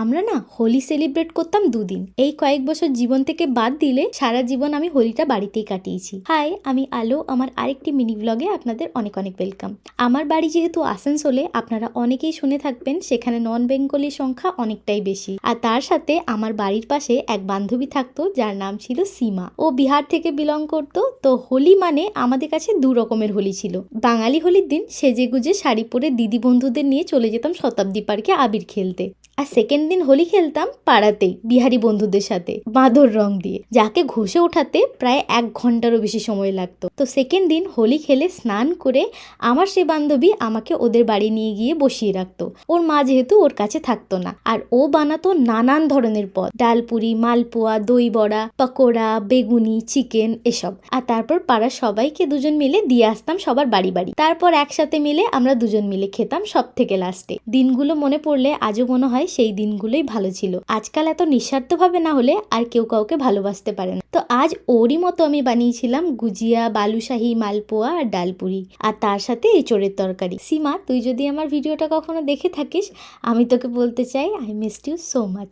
আমরা না হোলি সেলিব্রেট করতাম দুদিন। এই কয়েক বছর জীবন থেকে বাদ দিলে সারা জীবন আমি হোলিটা বাড়িতেই কাটিয়েছি। হাই, আমি আলো। আমার আরেকটি মিনি ব্লগে আপনাদের অনেক অনেক ওয়েলকাম। আমার বাড়ি যেহেতু আসানসোলে, আপনারা অনেকেই শুনে থাকবেন সেখানে নন বেঙ্গলির সংখ্যা অনেকটাই বেশি। আর তার সাথে আমার বাড়ির পাশে এক বান্ধবী থাকতো যার নাম ছিল সীমা। ও বিহার থেকে বিলং করতো। তো হোলি মানে আমাদের কাছে দু রকমের হোলি ছিল। বাঙালি হোলির দিন সেজেগুজে শাড়ি পরে দিদি বন্ধুদের নিয়ে চলে যেতাম শতাব্দী পার্কে আবির খেলতে। আর সেকেন্ড দিন হোলি খেলতাম পাড়াতেই বিহারি বন্ধুদের সাথে বাঁদর রং দিয়ে, যাকে ঘষে ওঠাতে প্রায় 1 ঘন্টারও বেশি সময় লাগতো। তো সেকেন্ড দিন হোলি খেলে স্নান করে আমার সে বান্ধবী আমাকে ওদের বাড়ি নিয়ে গিয়ে বসিয়ে রাখতো। ওর মা যেহেতু ওর কাছে থাকতো না, আর ও বানাতো নানান ধরনের পদ, ডালপুরি, মালপোয়া, দই বড়া, পকোড়া, বেগুনি, চিকেন এসব। আর তারপর পাড়ার সবাইকে দুজন মিলে দিয়ে আসতাম সবার বাড়ি বাড়ি। তারপর একসাথে মিলে আমরা দুজন মিলে খেতাম সব থেকে লাস্টে। দিনগুলো মনে পড়লে আজও মনে হয় সেই দিনগুলোই ভালো ছিল। আজকাল এত নিঃস্বার্থভাবে না হলে আর কেউ কাউকে ভালোবাসতে পারে না। তো আজ ওরই মতো আমি বানিয়েছিলাম গুজিয়া, বালুশাহী, মালপোয়া আর ডালপুরি, আর তার সাথে এঁচোড়ের তরকারি। সীমা, তুই যদি আমার ভিডিওটা কখনো দেখে থাকিস, আমি তোকে বলতে চাই I missed you so much.